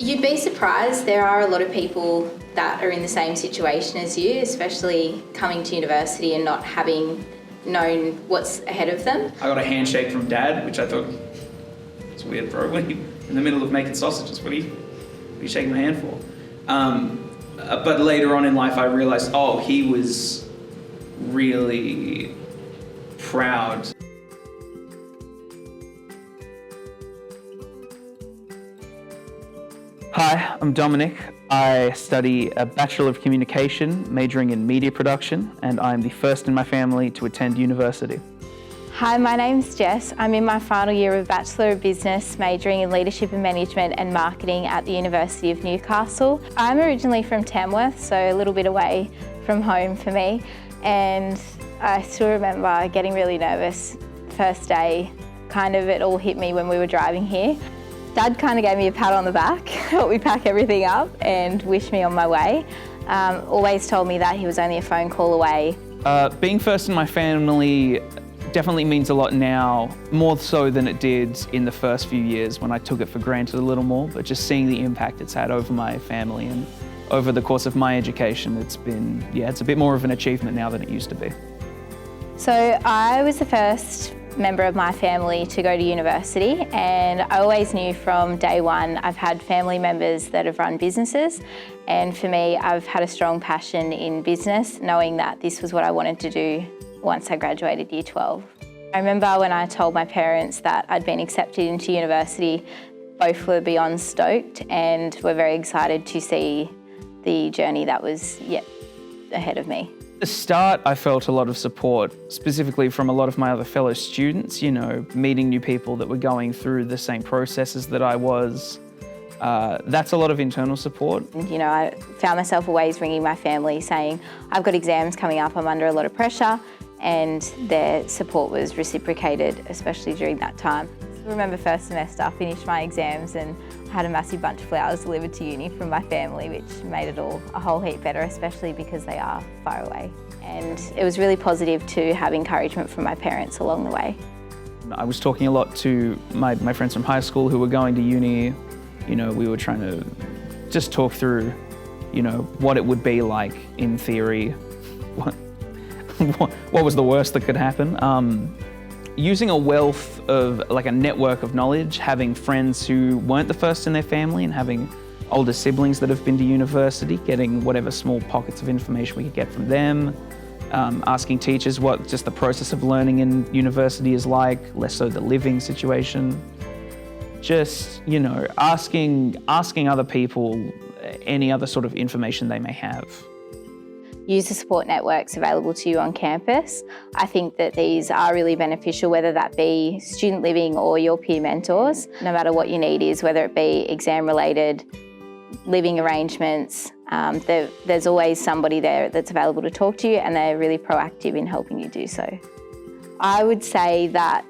You'd be surprised, there are a lot of people that are in the same situation as you, especially coming to university and not having known what's ahead of them. I got a handshake from Dad, which I thought, it's weird, bro. When you in the middle of making sausages, what are you shaking my hand for? But later on in life, I realized, oh, he was really proud. Hi, I'm Dominic. I study a Bachelor of Communication, majoring in media production, and I'm the first in my family to attend university. Hi, my name's Jess. I'm in my final year of Bachelor of Business, majoring in Leadership and Management and Marketing at the University of Newcastle. I'm originally from Tamworth, so a little bit away from home for me, and I still remember getting really nervous first day. Kind of it all hit me when we were driving here. Dad kind of gave me a pat on the back, helped me pack everything up and wished me on my way. Always told me that he was only a phone call away. Being first in my family definitely means a lot now, more so than it did in the first few years when I took it for granted a little more, but just seeing the impact it's had over my family and over the course of my education, it's a bit more of an achievement now than it used to be. So I was the first member of my family to go to university, and I always knew from day one I've had family members that have run businesses, and for me I've had a strong passion in business, knowing that this was what I wanted to do once I graduated year 12. I remember when I told my parents that I'd been accepted into university, both were beyond stoked and were very excited to see the journey that was yet ahead of me. At the start, I felt a lot of support, specifically from a lot of my other fellow students, meeting new people that were going through the same processes that I was. That's a lot of internal support. I found myself always ringing my family saying, I've got exams coming up, I'm under a lot of pressure, and their support was reciprocated, especially during that time. I remember first semester, I finished my exams and I had a massive bunch of flowers delivered to uni from my family, which made it all a whole heap better, especially because they are far away. And it was really positive to have encouragement from my parents along the way. I was talking a lot to my friends from high school who were going to uni. We were trying to just talk through, what it would be like in theory. What was the worst that could happen? Using a wealth of, a network of knowledge, having friends who weren't the first in their family and having older siblings that have been to university, getting whatever small pockets of information we could get from them, asking teachers what just the process of learning in university is like, less so the living situation. Just, asking other people any other sort of information they may have. Use the support networks available to you on campus. I think that these are really beneficial, whether that be student living or your peer mentors, no matter what your need is, whether it be exam related, living arrangements, there's always somebody there that's available to talk to you, and they're really proactive in helping you do so. I would say that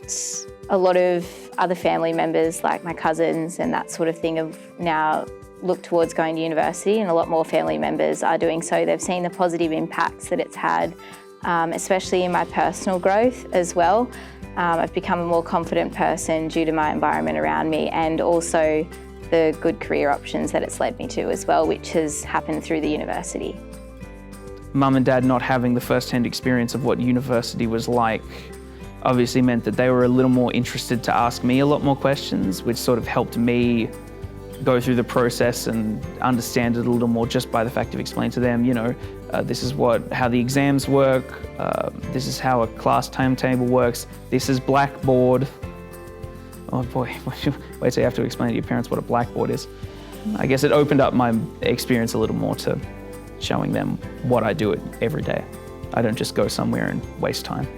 a lot of other family members, like my cousins and that sort of thing, have now looked towards going to university, and a lot more family members are doing so. They've seen the positive impacts that it's had, especially in my personal growth as well. I've become a more confident person due to my environment around me, and also the good career options that it's led me to as well, which has happened through the university. Mum and Dad not having the first-hand experience of what university was like obviously meant that they were a little more interested to ask me a lot more questions, which sort of helped me go through the process and understand it a little more just by the fact of explaining to them, this is how the exams work, this is how a class timetable works, this is Blackboard. Oh boy, wait till you have to explain to your parents what a Blackboard is. I guess it opened up my experience a little more to showing them what I do every day. I don't just go somewhere and waste time.